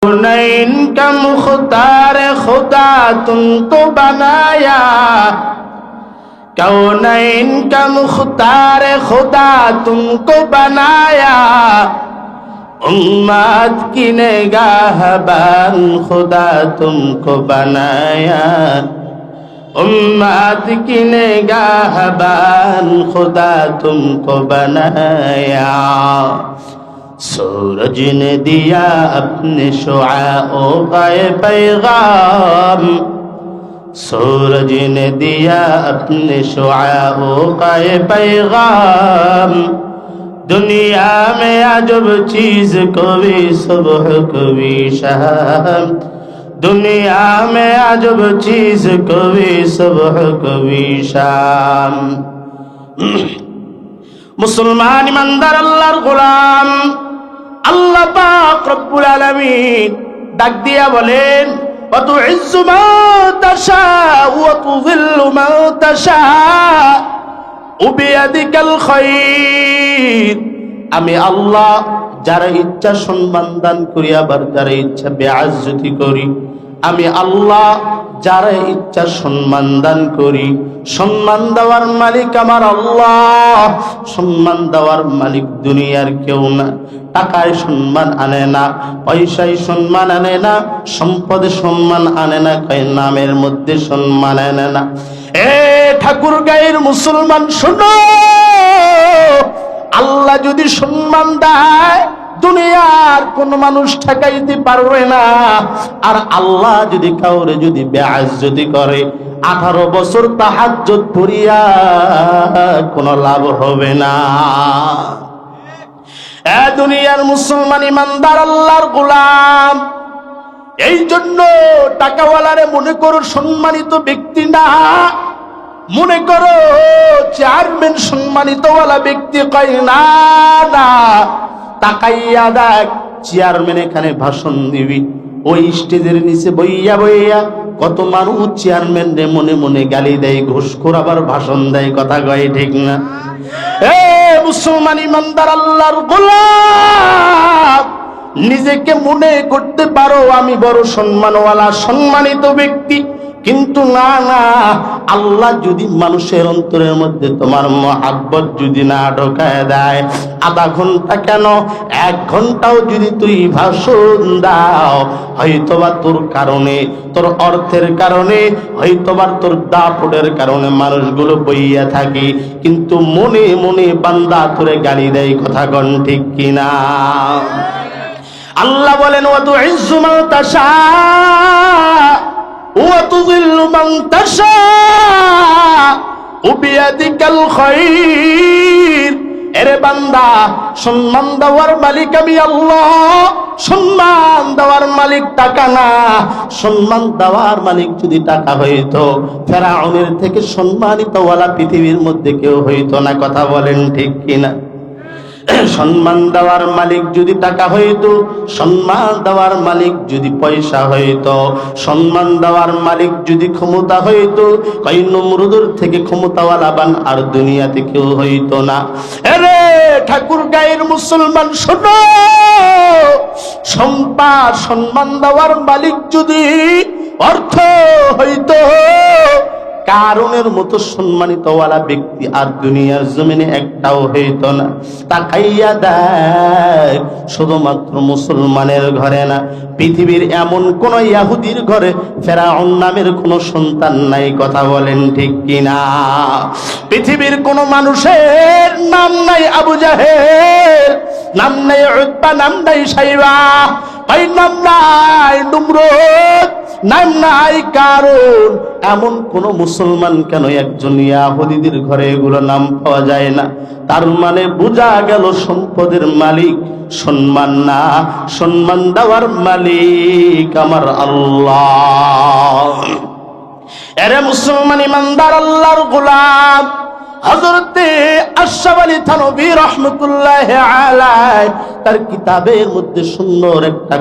कौनैन का मुख्तार खुदा तुमको बनाया, कौनैन का मुख्तार खुदा तुमको बनाया, उम्मत की निगाहबान खुदा तुमको बनाया, उम्मत की निगाहबान खुदा तुमको बनाया। सूरज ने दिया अपने शुआओ का पैगाम, सूरज ने दिया अपने शुआओ का पैगाम, दुनिया में अजब चीज कभी सुबह कभी शाम, दुनिया में अजब चीज कभी सुबह कभी शाम। मुसलमान ईमानदार अल्लाहर गोलाम, আল্লাহ পাক রব্বুল আলামিন ডাক দিয়া বলেন, ওয়া তুইজ্জু মান তাশা ওয়া তুযিল্লু মান তাশা ওয়া বিয়াদিকাল খায়র। আমি আল্লাহ যারা ইচ্ছা সম্মান দান করি, আবার যারা ইচ্ছা বেইজ্জতি করি। আমি আল্লাহ যারা ইচ্ছা সম্মান দান করি। সম্মান দেওয়ার মালিক আমার আল্লাহ, সম্মান দেওয়ার মালিক দুনিয়ার কেউ না। টাকায় সম্মান আনে না, পয়সায় সম্মান আনে না, সম্পদে সম্মান আনে না, কয় নামের মধ্যে সম্মান আনে না। এ ঠাকুর গায়ের মুসলমান শোনো, আল্লাহ যদি সম্মান দেয় দুনিয়ার কোন মানুষ ঠেকাইতে পারবে না। আর আল্লাহ যদি কাউরে যদি বেইজ্জতি করে, 18 বছর তাহাজ্জুদ পড়িয়া কোনো লাভ হবে না। এ দুনিয়ার মুসলমান ইমানদার আল্লাহর গোলাম, এই জন্য টাকাওয়ালারে মনে করো সম্মানিত ব্যক্তি না, মনে করো চেয়ারম্যান সম্মানিতওয়ালা ব্যক্তি। কয় না না, তাকাইয়া দেখ চেয়ারম্যান এখানে ভাষণ দিবি, ওই স্টেজের নিচে বইয়া বইয়া কত মানুষ চেয়ারম্যান রে মনে মনে গালি দেয়, ঘুষখোর আবার ভাষণ দেয়। কথা কয় ঠিক না? এ মুসলমান ইমানদার আল্লাহর গোলাম, নিজেকে মনে করতে পারো আমি বড় সম্মানওয়ালা সম্মানিত ব্যক্তি, কিন্তু না না, আল্লাহ যদি মানুষের অন্তরের মধ্যে তোমার মহাব্বত যদি না ঢোকায় দেয়, আধা ঘন্টা কেন 1 ঘন্টাও যদি তুই ভাষণ দাও, হয়তোবা তোর কারণে, তোর অর্থের কারণে, হয়তোবা তোর দাপটের কারণে মানুষগুলো বইয়া থাকে, কিন্তু মনে মনে বান্দা তোরে গালি দেয়। কথা কন ঠিক কিনা? আল্লাহ বলেন, ওয়া তুইজ্জু মান তাশা ওয়া তুযিল্লু মান তাশা ওয়া বিয়াদিকাল খায়র। এরে বান্দা, সম্মান দেওয়ার মালিক আমি আল্লাহ, সম্মান দেওয়ার মালিক টাকা না। সম্মান দেওয়ার মালিক যদি টাকা হইতো, ফেরাউনের থেকে সম্মানিত ওয়ালা পৃথিবীর মধ্যে কেউ হইতো না। কথা বলেন ঠিক কিনা? সম্মান দেওয়ার মালিক যদি টাকা হইতো, সম্মান দেওয়ার মালিক যদি পয়সা হইতো, সম্মান দেওয়ার মালিক যদি ক্ষমতা হইতো, কই নমরুদের থেকে ক্ষমতাওয়ালা বান আর দুনিয়াতে কেউ হইতো না। আরে ঠাকুর গায়ের মুসলমান শোনো, সম্পদ সম্মান দেওয়ার মালিক যদি অর্থ হইতো, কারণের মতো সম্মানিত ওয়ালা ব্যক্তি আর দুনিয়ার জমিনে একটাও হইতো না। তাকাইয়া দেখ, শুধুমাত্র মুসলমানের ঘরে না, পৃথিবীর এমন কোন ইহুদির ঘরে ফেরাউন নামের কোন সন্তান নাই। কথা বলেন ঠিক কিনা? পৃথিবীর কোন মানুষের নাম নাই আবু জাহেল, নাম নাই উতবা, নাম নাই সাইবা, ভাই নাম নাই নমরুদ, নাম নাই কারণ। এমন কোন মুসলমান কেন একজন ইহুদিদের ঘরে এগুলো নাম পাওয়া যায় না? তার মানে বোঝা গেল সম্পদের মালিক সম্মান না, সম্মান দেওয়ার মালিক আমার আল্লাহ। এরে মুসলমান ইমানদার আল্লাহর গোলাম, হযরতে আশরাফ আলী থানভী রাহমাতুল্লাহি আলাইহি তার কিতাবের মধ্যে সুন্দর একটা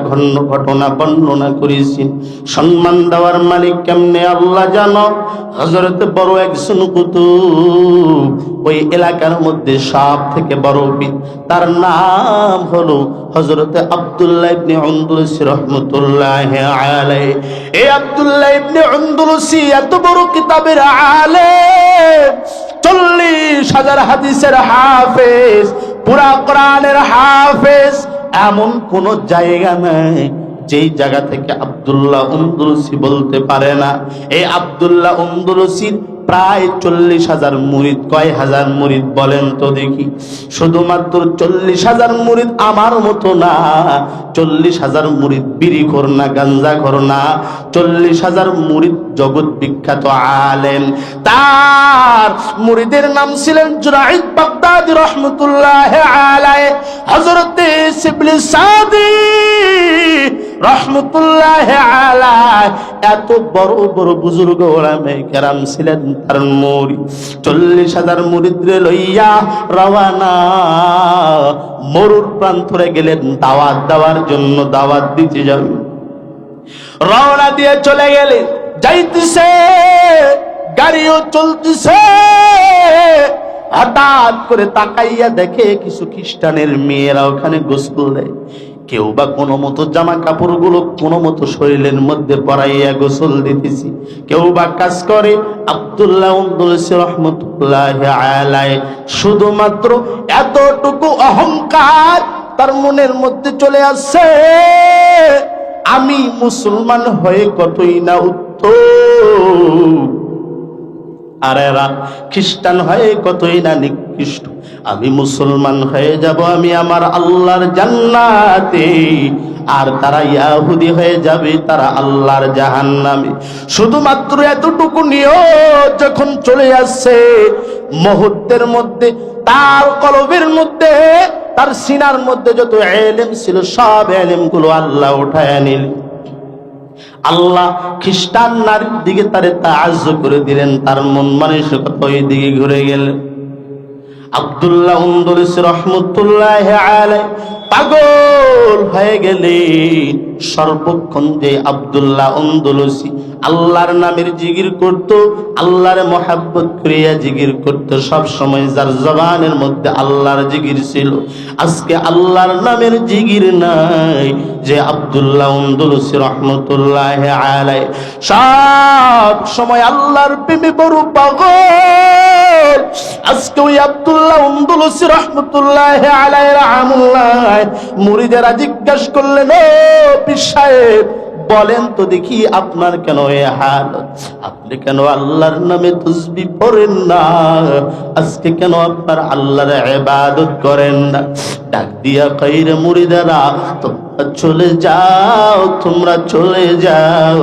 ঘটনা বর্ণনা করেছেন। সম্মান দেওয়ার মালিক কেমনে আল্লাহ জানো। হযরতে বড় একজন কুতুব, ওই এলাকার মধ্যে সব থেকে বড় বীর, তার নাম হলো হযরতে আব্দুল্লাহ ইবনে উনদুলুসি রাহমাতুল্লাহি আলাইহি। এই আব্দুল্লাহ ইবনে উনদুলুসি এত বড় কিতাবের আলেম, 40,000 হাদিসের হাফেজ, পুরা কোরআনের হাফেজ। এমন কোন জায়গা নাই যেই জায়গা থেকে আব্দুল্লাহ উনদুলুসি বলতে পারে না। এই আব্দুল্লাহ উনদুলুসির প্রায় 40,000 মুরিদ। কয় হাজার মুরিদ বলেন তো দেখি? শুধুমাত্র 40,000 মুরিদ আমার মতো না। 40,000 মুরিদ বিড়িখোর না, গাঞ্জাখোর না। 40,000 মুরিদ জগৎ বিখ্যাত আলেম। তার মুরিদের নাম ছিলেন জুনাইদ বাগদাদী রাহমাতুল্লাহি আলাইহি। হযরতে শিবলি সাদি রাহমাতুল্লাহি আলাইহি এত বড় বড় বুজুর্গ ওলামায়ে কেরাম ছিলেন তার মুরিদ। 40,000 মুরিদরে লইয়া রওয়ানা মরুর প্রান্তরে গেলেন দাওয়াত দেওয়ার জন্য, দাওয়াত দিতে যাবেন। রওনা দিয়ে চলে গেলে যাইতেছে, গাড়িও চলতেছে। হঠাৎ করে তাকাইয়া দেখে কিছু খ্রিস্টানের মেয়েরা ওখানে গোসল দেয়। কেউ বা কোনো মতো জামা কাপড় গুলো কোনো মতো শরীরের মধ্যে পরাইয়া গোসল দিতেছি, কেউ বা কাজ করে। আব্দুল্লাহ উনদুলুসি রাহমাতুল্লাহি আলাইহি শুধুমাত্র এতটুকু অহংকার তার মনের মধ্যে চলে আসছে, আমি মুসলমান হয়ে কতই না উত্তম, আর এরা খ্রিস্টান হয়ে কতই না নিকৃষ্ট। আমি মুসলমান হয়ে যাব, আমি আমার আল্লাহর জান্নাতে, আর তারা ইহুদি হয়ে যাবে, তারা আল্লাহর জাহান্নামে। শুধুমাত্র এতটুকু নিয়ত যখন চলে আসছে, মুহূর্তের মধ্যে তার কলবের মধ্যে, তার সিনার মধ্যে যত ইলম ছিল সব ইলমগুলো আল্লাহ উঠায় নিল। আল্লাহ খ্রিস্টান নারীর দিকে তারে তাআজ্জুব করে দিলেন, তার মন মানসিকতা ওই দিকে ঘুরে গেল। আব্দুল্লাহ উনদুলুসি রাহমাতুল্লাহি আলাইহি পাগল হয়ে গেলেন। সর্বক্ষণ যে আব্দুল্লাহ উনদুলুসি আল্লাহর নামের জিকির করত, আল্লাহর মহব্বত করিয়া জিকির করত, সব সময় যার জবানের মধ্যে আল্লাহর জিকির ছিল। আজকে আল্লাহর নামের জিকির নাই। যে আব্দুল্লাহ উনদুলুসি রাহমাতুল্লাহি আলাইহি সব সময় আল্লাহর প্রেমে বড় পাগল, আজকে ওই আব্দুল্লাহ উনদুলুসি রাহমাতুল্লাহি আলাইহি রাহমাতুল্লাহ মুরিদেরা জিজ্ঞাসা করলেন, ও পীর সাহেব বলেন তো দেখি আপনার কেন এই হালত? আপনি কেন আল্লাহর নামে তাসবিহ পড়েন না? আজকে কেন আপনার আল্লাহর ইবাদত করেন না? ডাক দিয়া কইর, মুরিদেরা তোমরা চলে যাও, তোমরা চলে যাও,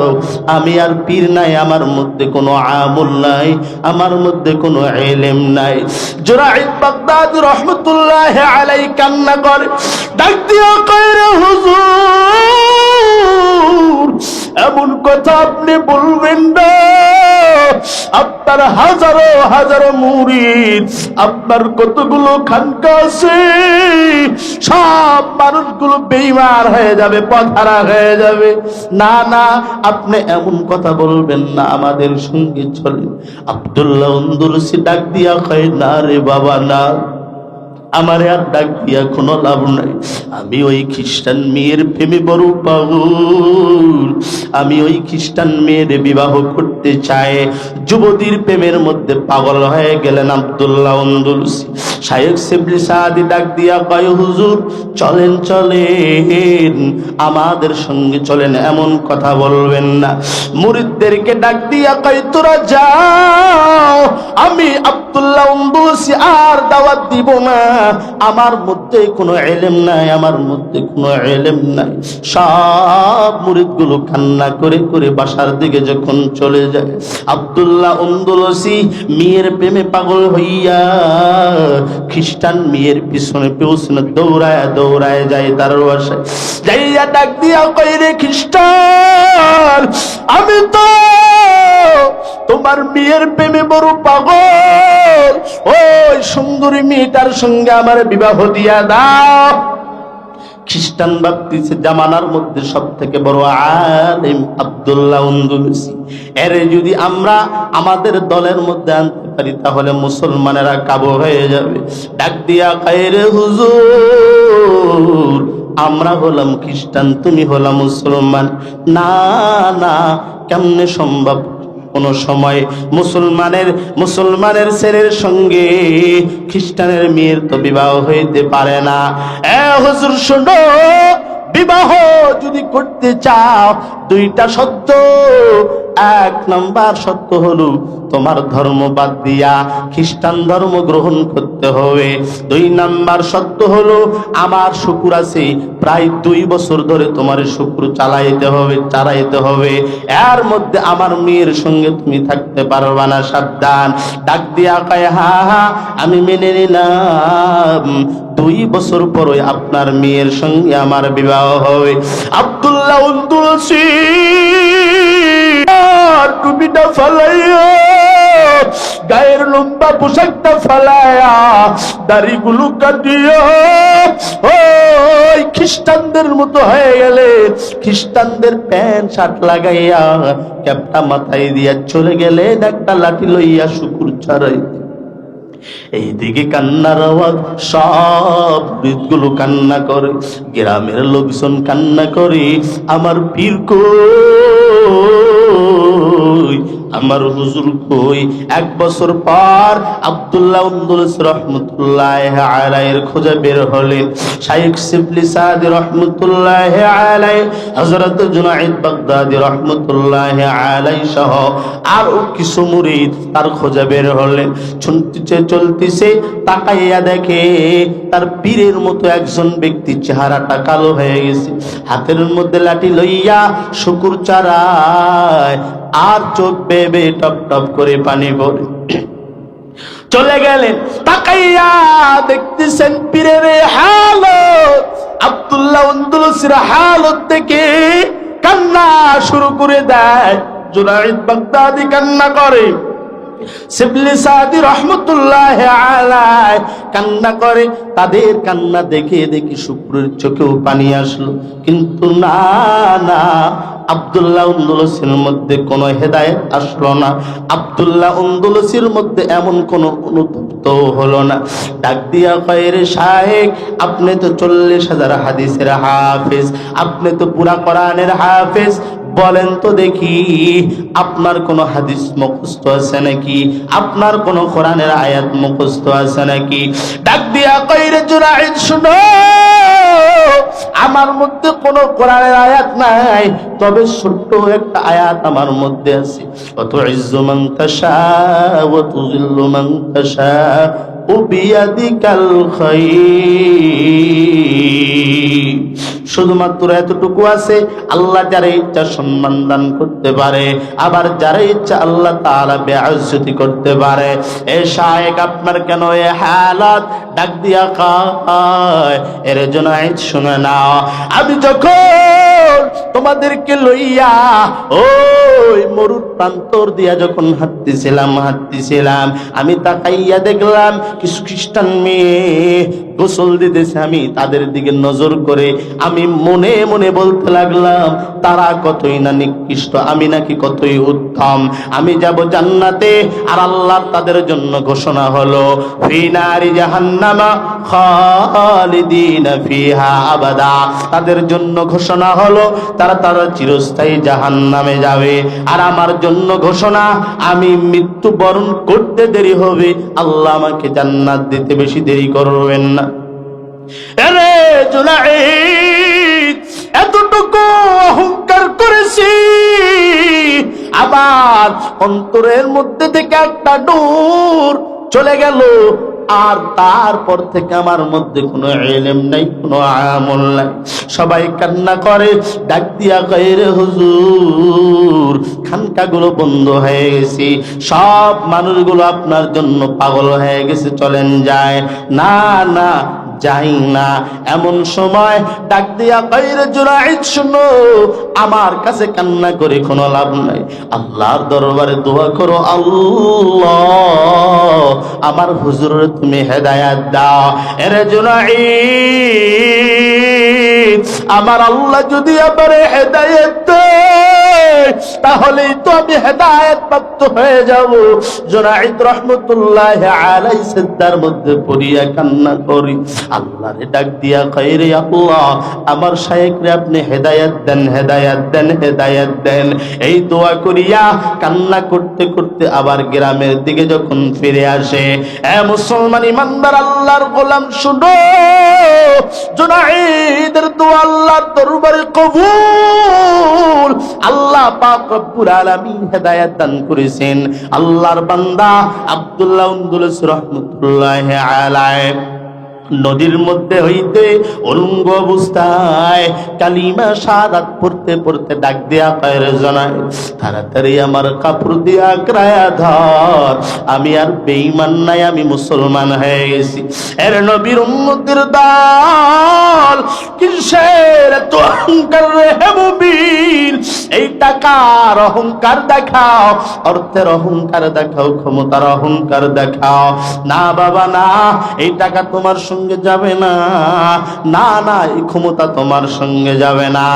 আমি আর পীর নাই, আমার মধ্যে কোনো আমল নাই, আমার মধ্যে কোনো ইলম নাই। জুনাইদ বাগদাদী রাহমাতুল্লাহি আলাইহি কান্না করে, ডাক দিয়া কইর, হুজুর এমন কথা আপনি বলবেন না। আপনার হাজারো হাজারো মুরিদ, আপনার কতগুলো খানকা আছে, সব মানুষগুলো বেঈমান হয়ে যাবে, পথহারা হয়ে যাবে। না না, আপনি এমন কথা বলবেন না, আমাদের সঙ্গে চলেন। আব্দুল্লাহ উনদুলুসি ডাক দিয়া কয়, না রে বাবা না, আমারে আর ডাক দিয়া কোনো লাভ নাই। আমি ওই খ্রিস্টান মেয়ের প্রেমে বড় পাগল, আমি ওই খ্রিস্টান মেয়ের বিবাহ করতে চাই। যুবতীর প্রেমের মধ্যে পাগল হয়ে গেলেন আব্দুল্লাহ উনদুলুসি। শায়েখ শিবলি সাদি ডাক দিয়া কয়, হুজুর চলেন চলেন, আমাদের সঙ্গে চলেন, এমন কথা বলবেন না। মুরিদদেরকে ডাক দিয়া কয়, তোরা যাও, আমি আব্দুল্লাহ উনদুলুসি আর দাওয়াত দিব না, আমার মধ্যে কোনো ইলম নাই, আমার মধ্যে কোনো ইলম নাই। সব মুরিদগুলো কান্না করে করে বাসার দিকে যখন চলে যায়, আব্দুল্লাহ উনদুলুসি মেয়ের প্রেমে পাগল হইয়া খ্রিস্টান মেয়ের পিছনে পিছনে দৌড়ায় দৌড়ায় যায় তার বাসায়। যাইয়া ডাক দিয়া কই, রে খ্রিস্টান, আমি তো তোমার মেয়ের প্রেমে বড় পাগল, ওই সুন্দরী মেয়েটার সঙ্গে আমার বিবাহ দিয়া দাও। খ্রিস্টান ভাবতেছে জামানার মধ্যে সব থেকে বড় আলেম আব্দুল্লাহ আন্দুলুসি, এর যদি আমরা আমাদের দলের মধ্যে আনতে পারি তাহলে মুসলমানেরা কাবু হয়ে যাবে। ডাক দিয়া কায়রে হুজুর, আমরা হলাম খ্রিস্টান, তুমি হলাম মুসলমান। না না, কেমনে সম্ভব? কোন সময় মুসলমানের ছেলের সঙ্গে খ্রিস্টানের মেয়ের তো বিবাহ হইতে পারে না। হুজুর শোনো, বিবাহ যদি করতে চাও দুইটা শর্ত। এক নাম্বার শর্ত হলো তোমার ধর্ম বাদ দিয়া খ্রিস্টান ধর্ম গ্রহণ করতে হবে। দুই নাম্বার শর্ত হলো আমার শুকুর আছে, প্রায় 2 বছর ধরে তোমার শুকুর চালাইতে হবে। এর মধ্যে আমার মেয়ের সঙ্গে তুমি থাকতে পারবা না, সাবধান। ডাক দিয়া কয় হা হা, আমি মেনে নিলাম, 2 বছর পরে আপনার মেয়ের সঙ্গে আমার বিবাহ হবে। আব্দুল্লাহ আন্দুলুসি টুপিটা ফালাইয়া, গায়ের লম্বা পোশাকটা ফালাইয়া, দাড়িগুলো কাটিয়া ওই খ্রিস্টানদের মতো হয়ে গেলে, খ্রিস্টানদের প্যান্ট শার্ট লাগাইয়া ক্যাপটা মাথায় দিয়া চলে গেলেন একটা লাঠি লইয়া শুকুর চড়াইতে। এইদিকে কান্নার আওয়াজ, সব বৃদ্ধগুলো কান্না করে, গ্রামের লোকজন কান্না করে, আমার পীর কই, আমার হুজুর কই। 1 বছর পর আব্দুল্লাহ আন্দুলুসি রহমতুল্লাহ আলাইহির খোঁজে বের হলেন। শাইখ শিবলি সাদি রহমতুল্লাহ আলাইহি, হযরত জুনাইদ বাগদাদি রহমতুল্লাহ আলাইহি সহ আরো কিছু মুরিদ তার খোঁজে বের হলেন। চলতেছে, তাকাইয়া দেখে তার পীরের মতো একজন ব্যক্তি, চেহারাটা কালো হয়ে গেছে, হাতের মধ্যে লাঠি লইয়া শুকুর চারায়, আর চোখ বেবে টপ টপ করে পানি পড়ে। চলে গেলেন, তাকাইয়া দেখতেছেন পীরের হালত, আব্দুল্লাহ আন্দুলুসির হালত দেখে কান্না শুরু করে দেয়। জুনাইদ বাগদাদি কান্না করে, শিবলি সাদি রহমতুল্লাহ আলাইহি কান্না করে। তাদের কান্না দেখে দেখে শুক্রের চোখেও পানি আসলো, কিন্তু না না, আব্দুল্লাহ আন্দুলুসির মধ্যে কোনো হেদায়েত আসলো না। আব্দুল্লাহ আন্দুলুসির মধ্যে এমন কোনো অনুতপ্ত হলো না। ডাক দিয়া কয়, রে শায়েখ, আপনি তো 40,000 হাদিসের হাফেজ, আপনি তো পুরা কোরআনের হাফেজ, বলেন তো দেখি আপনার কোন হাদিস মুখস্থ আছে নাকি, আপনার কোন কোরআনের আয়াত মুখস্থ আছে নাকি? ডাক দিয়া কয়, রে জুনাইদ শুনো, আমার মধ্যে কোন কোরআনের আয়াত নাই, তবে ছোট্ট একটা আয়াত আমার মধ্যে আছে। ওয়াতুইজ্জু মান তাশা ওয়া তুযিল্লু মান তাশা বিয়াদিকাল খায়র। শুধুমাত্র এতটুকু আছে, আল্লাহ যারা ইচ্ছা সম্মান দান করতে পারে, আবার যারা ইচ্ছা আল্লাহ তাআলা বেইজ্জতি করতে পারে। এ শায়েখ, আপনার কেন এ হালাত? ডাক দিয়া কয়, এর জুনাইদ শুনে নাও, আমি যখন তোমাদেরকে লইয়া ওই মরুর প্রান্তর দিয়া যখন হাঁটতেছিলাম, আমি তাকাইয়া দেখলাম কিছু খ্রিস্টান মেয়ে গোসল দিতেছে। আমি তাদের দিকে নজর করে আমি মনে মনে বলতে লাগলাম, তারা কতই না নিকৃষ্ট, আমি নাকি কতই উত্তম, আমি যাব জান্নাতে। আর আল্লাহ তাদের জন্য ঘোষণা হলো, ফি নারি জাহান্নামা খালিদিনা ফিহা আবাদা, তাদের জন্য ঘোষণা হলো তারা চিরস্থায়ী জাহান্নামে যাবে। আর আমার জন্য ঘোষণা, আমি মৃত্যুবরণ করতে দেরি হবে, আল্লাহ আমাকে জান্নাত দিতে বেশি দেরি করবেন না। আরে জুনাইদ, এতটুকু অহংকার করেছি, আবার অন্তরের মধ্যে থেকে একটা নূর চলে গেল, আর তারপর থেকে আমার মধ্যে কোনো ইলম নাই, কোনো আমল নাই। সবাই কান্না করে, ডাক দিয়া কয়, রে হুজুর, খানকাগুলো বন্ধ হয়ে গেছে, সব মানুষগুলো আপনার জন্য পাগল হয়ে গেছে, চলেন যায়। না না, যাই না। এমন সময় ডাক দিয়া কয় রে জুনাইদ শুনো, আমার কাছে কান্না করে কোনো লাভ নাই, আল্লাহর দরবারে দোয়া করো, আল্লাহ আমার হুজুরের তুমি হেদায়েত দাও। এরে জুনাইদ, আমার আল্লাহ যদি আমারে হেদায়েত দেয় তাহলেই তো আমি হেদায়েত প্রাপ্ত হয়ে যাব। জুনাইদ রাহমাতুল্লাহি আলাইহি সিজদার মধ্যে পড়িয়া কান্না করি, আল্লাহরে ডাক দিয়া কয় রে আল্লাহ আমার শায়েখরে আপনি হেদায়েত দেন, হেদায়েত দেন, হেদায়েত দেন। এই দোয়া করিয়া কান্না করতে করতে আবার গ্রামের দিকে যখন ফিরে আসে, এ মুসলমান ইমানদার আল্লাহর গোলাম শুনো, জুনাইদের দোয়া আল্লাহর দরবারে কবুল। আল্লাহ পাক রব্বুল আলামিন হেদায়েত দান করেছেন। আল্লাহর বান্দা আব্দুল্লাহ উনদুলুস রাহমাতুল্লাহি আলাইহি নদীর মধ্যে হইতে উলঙ্গ অবস্থায় কালিমা শাহাদাত পড়তে পড়তে ডাক দিয়া কয় রে জনাই, তাড়াতাড়ি আমার কাপড় দিয়া আঁকড়ায়া ধর, আমি আর বেঈমান নাই, আমি মুসলমান হয়ে গেছি। এর নবীর উম্মতের দল কিসের এত অহংকার রে মুমিন? এই টাকার অহংকার দেখাও, অর্থের অহংকার দেখাও, ক্ষমতার অহংকার দেখাও। না বাবা না, এই টাকা তোমার সঙ্গে যাবে না, না না এই ক্ষমতা তোমার সঙ্গে যাবে না,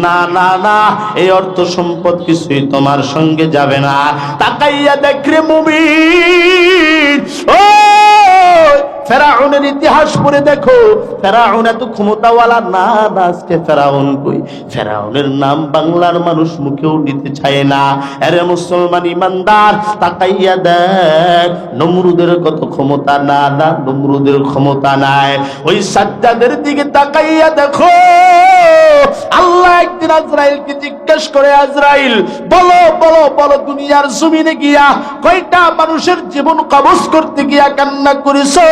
না না না এই অর্থ সম্পদ কিছুই তোমার সঙ্গে যাবে না। তাকাইয়া দেখ রে মুমিন, ও ফেরাউনের ইতিহাস পড়ে দেখো, ফেরাউন এত ক্ষমতাওয়ালা না, আজকে ফেরাউন কই? ফেরাউনের নাম বাংলার মানুষ মুখেও নিতে চায় না। আরে মুসলমান ইমানদার তাকাইয়া দেখ, নমরুদের কত ক্ষমতা, না না নমরুদের ক্ষমতা নাই। ওই সাজ্জাদের দিকে তাকাইয়া দেখো, আল্লাহ একদিন আজরাইলকে জিজ্ঞেস করে, আজরাইল বলো বলো বলো, দুনিয়ার জমিনে গিয়া কয়টা মানুষের জীবন কবজ করতে গিয়া কান্না করেছো?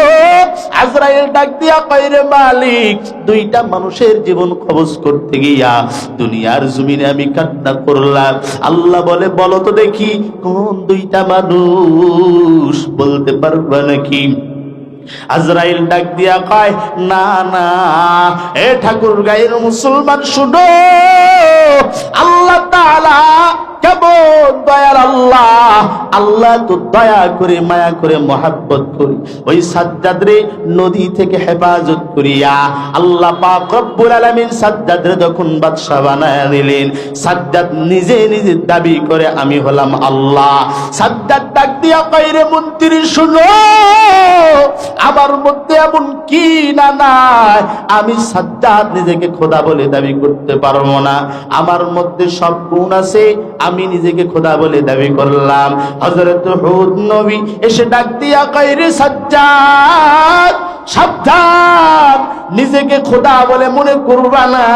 আজরাইল ডাক দিয়া কয় রে মালিক, দুইটা মানুষের জীবন কবজ করতে গিয়া দুনিয়ার জমিনে আমি কান্না করলাম। আল্লাহ বলে বলো তো দেখি কোন দুইটা মানুষ, বলতে পারবা নাকি? আজরাইল ডাক দিয়া কয় না না, এ ঠাকুর গায়ের মুসলমান শুনো, আল্লাহ তাআলা কেমন দয়ার আল্লাহ, আল্লাহ তো দয়া করে মায়া করে মহাব্বত করে ওই সাজ্জাদরে নদী থেকে হেফাজত করিয়া আল্লাহ পাক রব্বুল আলামিন সাজ্জাদরে যখন বাদশা বানায়া দিলেন, সাজ্জাদ নিজে নিজে দাবি করে আমি হলাম আল্লাহ। সাজ্জাদ ডাক দিয়া কয় রে মন্ত্রী শুনো, আমার মধ্যে এমন কি না নাই, আমি সাজ্জাদ নিজেকে খোদা বলে দাবি করতে পারবো না, আমার মধ্যে সব গুণ আছে, আমি নিজেকে খোদা বলে দাবি করলাম। হযরত হুদ নবী এসে ডাক দিয়া কয় রে সাজ্জাদ সাবধান, নিজেকে খোদা বলে মনে করবা না।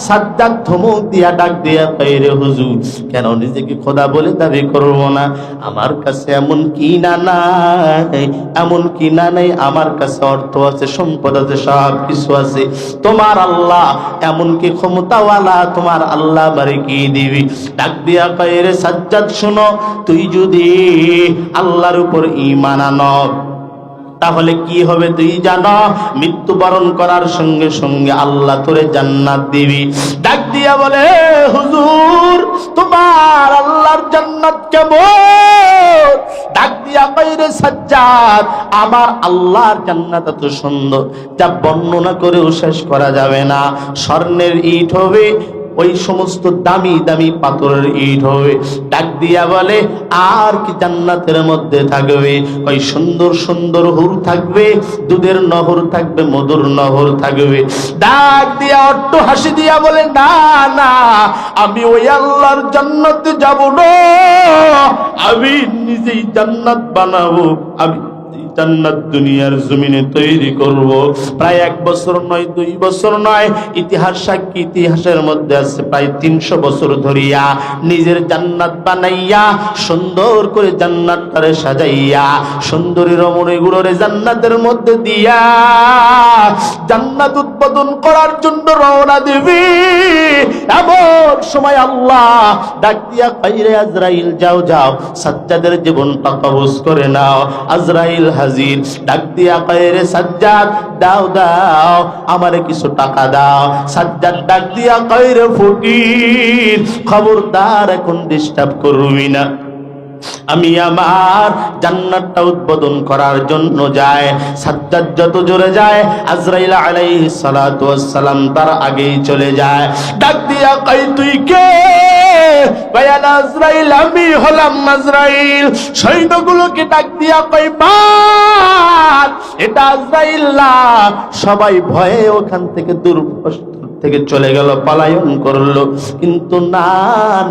সাজ্জাদ ধমক দিয়া ডাক দিয়া কয় রে হুজুর, কেন নিজেকে খোদা বলে দাবি করব না? আমার কাছে এমন কি না নাই, এমন কি না নাই, আমার কাছে অর্থ আছে, সম্পদ আছে, সব কিছু আছে। তোমার আল্লাহ এমন কি ক্ষমতাওয়ালা, তোমার আল্লাহ বারে কি দিবি? ডাক দিয়া কয় রে সাজ্জাদ শোনো, তুই যদি আল্লাহর উপর ঈমান আনো তাহলে কি হবে তুই জানো? মৃত্যুবরণ করার সঙ্গে সঙ্গে আল্লাহ তোরে জান্নাত দিবি। ডাক দিয়া বলে হুজুর তোমার আল্লাহর জান্নাত কেমন? ডাক দিয়া কয় রে সাজ্জাদ, আমার আল্লাহর জান্নাত এত সুন্দর যা বর্ণনা করেও শেষ করা যাবে না। স্বর্ণের ইট হবে, ওই সমস্ত দামি দামি পাথরের ইট হবে। ডাক দিয়া বলে আর কি জান্নাতের মধ্যে থাকবে? ওই সুন্দর সুন্দর হুর থাকবে, দুধের নহর থাকবে, মধুর নহর থাকবে। ডাক দিয়া অট্ট হাসি দিয়া বলে না না, আমি ওই আল্লাহর জান্নাতে যাব না, আমি নিজেই জান্নাত বানাবো, আমি জান্নাত দুনিয়ার জমিনে তৈরি করব। প্রায় 1 বছর নয়, 2 বছর নয়, ইতিহাস সাক্ষী, ইতিহাসের মধ্যে আছে প্রায় 300 বছর ধরিয়া নিজের জান্নাত বানাইয়া সুন্দর করে জান্নাতটারে সাজাইয়া সুন্দরী রমণীগুলোরে জান্নাতের মধ্যে দিয়া জান্নাত উৎপাদন করার জন্য রওনা দিবি। এমন সময় আল্লাহ ডাক দিয়া কইরে আজরাইল যাও যাও সাজ্জাদের জীবনটা কবজ করে নাও। আজরাইল হাজির, ডাক দিয়া কইরে সাজ্জাদ দাও দাও আমারে কিছু টাকা দাও। সাজ্জাদ ডাক দিয়া কইরে ফকির খবরদার এখন ডিস্টার্ব করবি না, আমি আমার জান্নাতটা উদ্বোধন করার জন্য যায়। সাজ্জাদ যত জোরে যায় আজরাইল আলাইহিস সালাতু ওয়াস সালাম তার আগেই চলে যায়। ডাক দিয়া কই তুই কে? কয় আনা আজরাইল, আমি হলাম আজরাইল। সৈন্যগুলোকে ডাক দিয়া কই বাদ, এটা আজরাইল না। সবাই ভয়ে ওখান থেকে দূর থেকে চলে গেল, পলায়ন করলো। কিন্তু না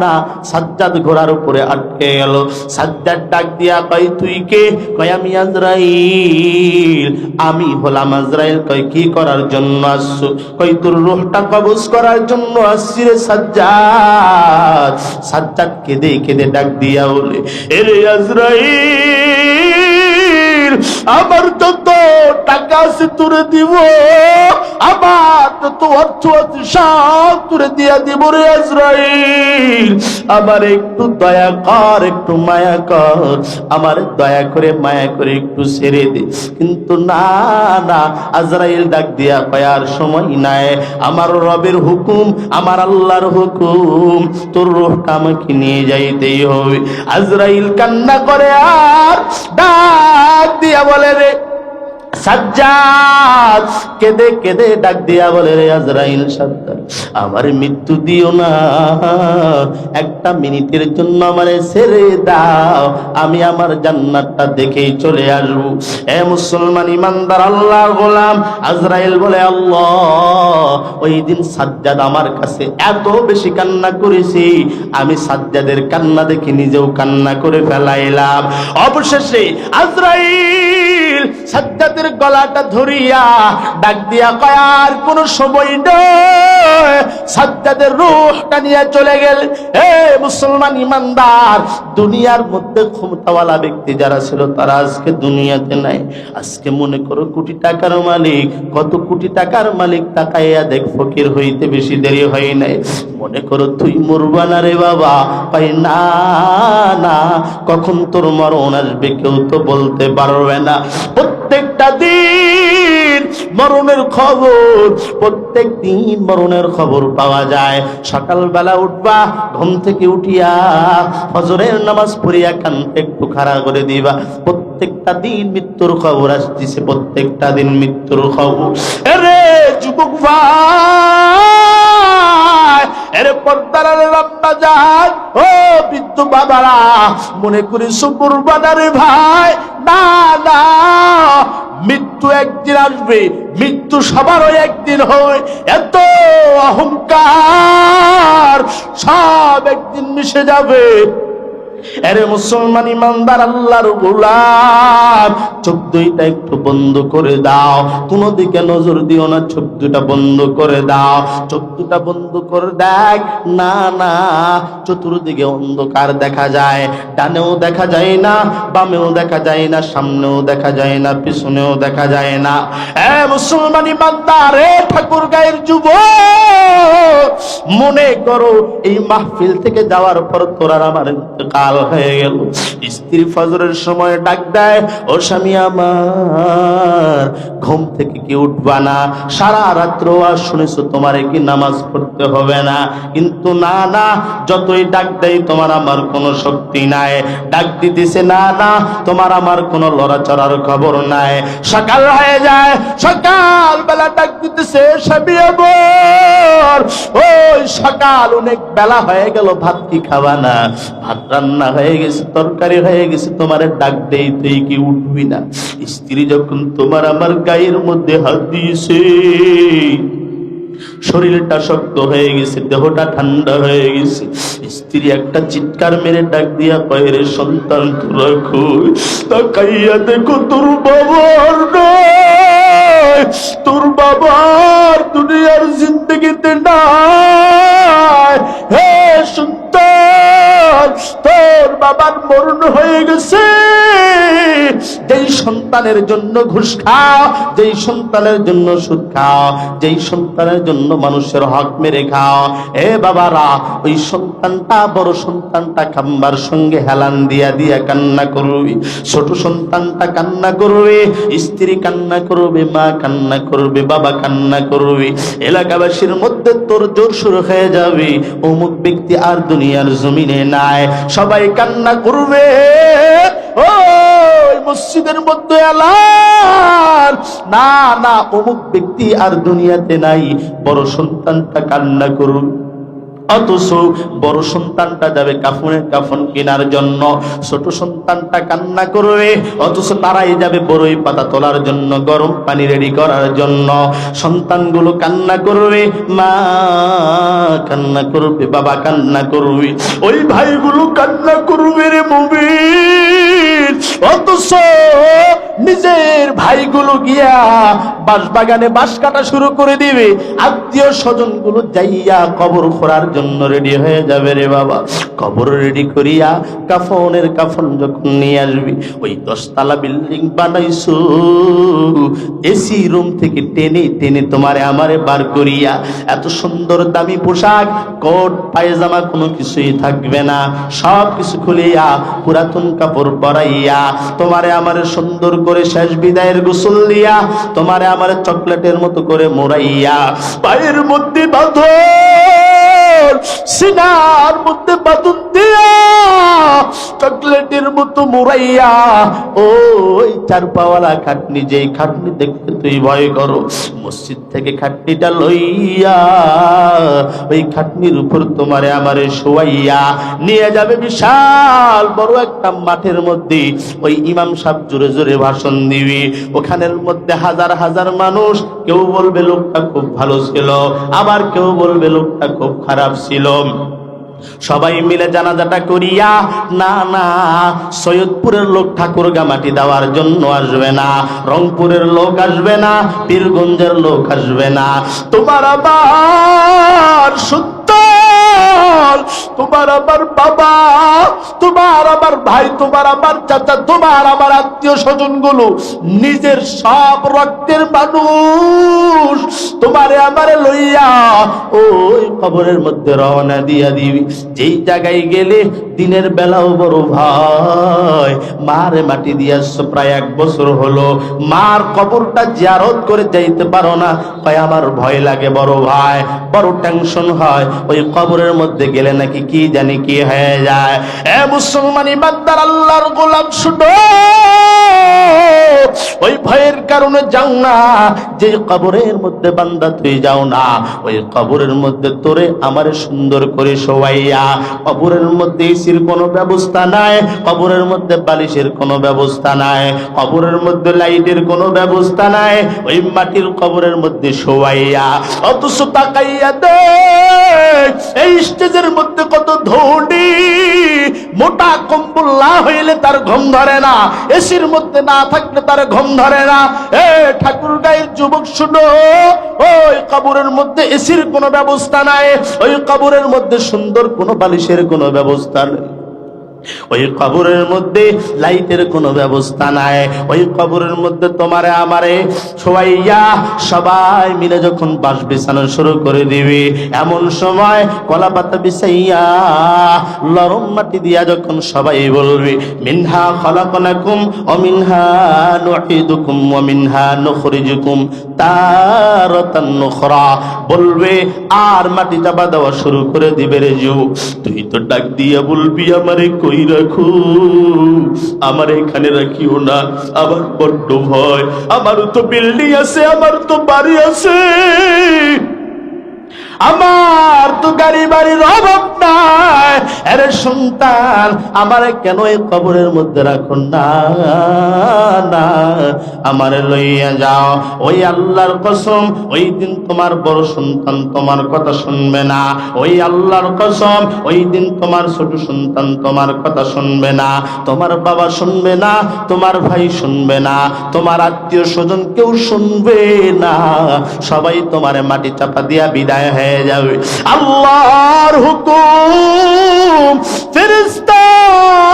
না, সাজ্জাদ ঘোড়ার উপরে আটকে গেল। সাজ্জাদ ডাক দিয়া কই তুই কে? কয় আমি আজরাইল। আমি হলাম আজরাইল। কয় কি করার জন্য আসছো? কই তোর রূহটা কবজ করার জন্য আসছি রে সাজ্জাদ। সাজ্জাদ কেঁদে কেঁদে ডাক দিয়া বলে, এরে আজরাইল, আমার যত টাকা আছে তোরে দিব, আমার যত অর্থ আছে সব তোরে দিয়া দিব রে আজরাইল। আমার একটু দয়া কর, একটু মায়া কর, আমার দয়া করে মায়া করে একটু ছেড়ে দে। কিন্তু না না, আজরাইল ডাক দিয়া কয় আর সময় নাই, আমার রবের হুকুম, আমার আল্লাহর হুকুম, তোর রূহটা আমাকে নিয়ে যাইতেই হবে। আজরাইল কান্না করে আর ডাক দিয়া বলে রে সাজ্জাদ, কেঁদে কেঁদে ডাক দিয়া বলে রে আজরাইল সাজ্জাদ, আমার মৃত্যু দিও না, একটা মিনিটের জন্য আমারে ছেড়ে দাও, আমি আমার জান্নাতটা দেখেই চলে আসবো। এ মুসলমান ইমানদার আল্লাহর গোলাম, আজরাইল বলে আল্লাহ, ওই দিন সাজ্জাদ আমার কাছে এত বেশি কান্না করেছি, আমি সাজ্জাদের কান্না দেখে নিজেও কান্না করে ফেলাইলাম। অবশেষে আজরাইল সাজ্জাদের গলাটা ধরিয়া ডাক দিয়া কয় আর কোন সময় নয়, সাজ্জাদের রূহটা নিয়ে চলে গেলেন। হে মুসলমান ইমানদার, দুনিয়ার মধ্যে ক্ষমতাওয়ালা ব্যক্তি যারা ছিল তারা আজকে দুনিয়াতে নাই। আজকে মনে করো কোটি টাকার মালিক, কত কোটি টাকার মালিক, তাকাইয়া দেখ ফকির হইতে বেশি দেরি হয় নাই। মনে করো তুই মরবা না রে বাবা, কয় না না, কখন তোর মরণ আসবে কেউ তো বলতে পারবে না। প্রত্যেকটা দিন মরণের খবর, প্রত্যেক দিন মরণের খবর পাওয়া যায়। সকালবেলা উঠবা, ঘুম থেকে উঠিয়া ফজরের নামাজ পড়িয়া কানটা একটু খাড়া করে দিবা, প্রত্যেকটা দিন মৃত্যুর খবর আসতেছে, প্রত্যেকটা দিন মৃত্যুর খবর। আরে যুবক ভাই, এর পর্দার লম্বা যায়, ও বৃদ্ধ বাবারা, মনে করি সুপুর বানারে ভাই, না না, মৃত্যু একদিন আসবে, মৃত্যু সবারও একদিন হয়। এত অহংকার সব একদিন মিশে যাবে। আরে মুসলমান ইমানদার আল্লাহর গোলাম, চোখ দুইটা একটু বন্ধ করে দাও, কোনো দিকে নজর দিও না, চোখ দুটা বন্ধ করে দাও, চোখ দুটা বন্ধ করে দেখ। না না, চতুর্দিকে অন্ধকার দেখা যায়, ডানেও দেখা যায় না, বামেও দেখা যায় না, সামনেও দেখা যায় না, পিছনেও দেখা যায় না। এ মুসলমান ইমানদার, এ ঠাকুর গায়ের যুবক, মনে করো এই মাহফিল থেকে যাওয়ার পর তোর আর আমার ইন্তেকাল হয়ে গেল। স্ত্রী ফজরের সময় ডাক দেয়, ও স্বামী আমার, ঘুম থেকে কি উঠবা না? সারা রাত্র আর শুনেছো তোমার কি নামাজ পড়তে হবে না? কিন্তু না না, যতই ডাক দেয় তোমার আমার কোনো শক্তি নাই, ডাক দিতেছে না না, তোমার আমার কোনো লড়াচড়ার খবর নাই। সকাল হয়ে যায়, সকাল বেলা ডাক দিতেছে, স্বামী আমার, ওই সকাল অনেক বেলা হয়ে গেল, ভাত কি খাবা না? ভাত রান্না হয়ে গেছে, তরকারি হয়ে গেছে, তোমার ডাক দেই তুই কি উঠবি না? স্ত্রী যখন তোমার আমার গায়ের মধ্যে হাত দিয়েছে, শরীরটা শক্ত হয়ে গেছে, দেহটা ঠান্ডা হয়ে গেছে, স্ত্রী একটা চিৎকার মেরে ডাক দিয়া কয়, রে সন্তান তোরা কই? তাকাইয়া দেখো তোর বাবার নয়, তোর বাবার দুনিয়ার জিন্দগিতে নাই। হে সন্তান, তোর বাবার মরণ হয়ে গেছে, যেই সন্তানের জন্য ঘুষ খাও, যেই সন্তানের জন্য সুদ খাও, যেই সন্তানের জন্য মানুষের হক মেরে খাও, এ বাবারা ওই সন্তানটা বড় সন্তানটা খাম্বার সঙ্গে হেলান দিয়া দিয়া কান্না করবে, ছোট সন্তানটা কান্না করবে, স্ত্রী কান্না করবে, মা কান্না করবে, বাবা কান্না করবে, এলাকাবাসীর মধ্যে তোর জোর শুরু হয়ে যাবে, অমুক ব্যক্তি আর দুনিয়ার জমিনে নাই, সবাই কান্না করবে। ওই মসজিদের মধ্যে এলান, না না অমুক ব্যক্তি আর দুনিয়াতে নাই, বড় সন্তানটা কান্না করবে। অথচ বড় সন্তানটা যাবে কাফনের কাফন কেনার জন্য, ছোট সন্তানটা কান্না করবে, অথচ তারাই যাবে বড়ই পাতা তোলার জন্য, গরম পানি রেডি করার জন্য। সন্তানগুলো কান্না করবে, মা কান্না করবে, বাবা কান্না করবে, ওই ভাইগুলো কান্না করবে রে মুমিন। অথচ নিজের ভাইগুলো গিয়া বাঁশ বাগানে বাঁশ কাটা শুরু করে দিবে, আত্মীয় স্বজন গুলো যাইয়া কবর খোঁড়ার জন্য রেডি হয়ে যাবে রে বাবা। কবর রেডি করিয়া কাফনের কাফন যখন নিয়ে আসবি, ওই 10 তলা বিল্ডিং বানাইছো, এসি রুম থেকে টেনে টেনে তোমারে আমারে বার করিয়া, এত সুন্দর দামি পোশাক, কোট পায়জামা কোনো কিছুই থাকবে না, সব কিছু খুলিয়া পুরাতন কাপড় পরাইয়া তোমারে আমারে সুন্দর করে শেষ বিদায়ের গোসল দিয়া, তোমারে আমারে চকলেটের মতো করে মোড়াইয়া, পায়ের মধ্যে বাঁধন, সিনার মধ্যে বাঁধন দিয়া, চকলেটের মতো মোড়াইয়া, ওই চার পাওয়ালা খাটনি, যেই খাটনি দেখতে তুই ভয় করো, মসজিদ থেকে খাটনিটা লইয়া ওই খাটনির উপর তোমারে আমারে শোয়াইয়া নিয়ে যাবে বিশাল বড় একটা মাঠের মধ্যে। ওই ইমাম সাহেব জোরে জোরে ভাষণ দিবি, ওখানের মধ্যে হাজার হাজার মানুষ, কেউ বলবে লোকটা খুব ভালো ছিল, আবার কেউ বলবে লোকটা খুব খারাপ ছিল। সবাই মিলে জানাজাটা করিয়া, না না সৈয়দপুরের লোক ঠাকুরগা মাটি দেওয়ার জন্য আসবে না, রংপুরের লোক আসবে না, পীরগঞ্জের লোক আসবে না, তোমার আবার সন্তান, তোমার আবার বাবা, তোমার আবার ভাই, তোমার আবার চাচা, তোমার আবার আত্মীয় স্বজন গুলো, নিজের সব রক্তের মানুষ তোমারে আমারে লইয়া ওই কবরের মধ্যে রওনা দিয়া দিবি। যেই জায়গায় গেলে দিনের বেলাও বড় ভয়, মারে মাটি দিয়াছ প্রায় 1 বছর হলো, মার কবরটা জিয়ারত করে যাইতে পারো না, কয় আমার ভয় লাগে বড় ভাই, বড় টেনশন হয়, ওই কবরের মধ্যে গেলে নাকি কি জানি কি হয়ে যায়। এ মুসলমান ইমানদার আল্লাহর গোলাম শুনো, ওই ভয়ের কারণে যাও না, যে কবরের মধ্যে বান্দা তুই যাও না, ওই কবরের মধ্যে তোরে আমারে সুন্দর করে শোয়াইয়া, কবরের মধ্যে এসির কোনো ব্যবস্থা নাই, কবরের মধ্যে বালিশের কোনো ব্যবস্থা নাই, কবরের মধ্যে লাইটের কোনো ব্যবস্থা নাই, ওই মাটির কবরের মধ্যে শোয়াইয়া, অথচ তাকাইয়া দেখ এই স্টেজের মধ্যে কত ধনী, মোটা কম্বল না হইলে তার ঘুম ধরে না, এসির মধ্যে না থাকলে তার ঘুম ধরে না। এ ঠাকুর গায়ের যুবক শুনো, ওই কবরের মধ্যে এসির কোনো ব্যবস্থা নাই, ওই কবরের মধ্যে সুন্দর কোনো বালিশের কোনো ব্যবস্থা নেই, ওই কবরের মধ্যে লাইটের কোনো ব্যবস্থা নাই, ওই কবরের মধ্যে তোমারে আমারে শোয়াইয়া সবাই মিলে যখন বাঁশ বিছানো শুরু করে দিবে, এমন সময় কলা পাতা বিছাইয়া নরম মাটি দিয়া যখন সবাই বলবে মিনহা খলাকনাকুম ওয়া মিনহা নুঈদুকুম ওয়া মিনহা নুখরিজুকুম তারাতান নুখরা, বলবে আর মাটি চাপা দেওয়া শুরু করে দিবে রে যুবক, তুই তো ডাক দিয়া বলবি আমারে কই রাখো, আমার এখানে রাখিও না, আমার বড্ড ভয়, আমারও তো বিল্ডিং আছে, আমার তো বাড়ি আছে, আমার তো গাড়ি বাড়ির অভাব নাই, আরে সন্তান আমারে কেন এই কবরের মধ্যে রাখুন না, না আমারে লইয়া যাও। ওই আল্লাহর কসম ওই দিন তোমার বড় সন্তান তোমার কথা শুনবে না, ওই আল্লাহর কসম ওই দিন তোমার ছোট সন্তান তোমার কথা শুনবে না, তোমার বাবা শুনবে না, তোমার ভাই শুনবে না, তোমার আত্মীয় স্বজন কেউ শুনবে না, সবাই তোমারে মাটি চাপা দিয়া বিদায় হয়ে যাবে। আল্লাহর হুকুম, ফেরেশতা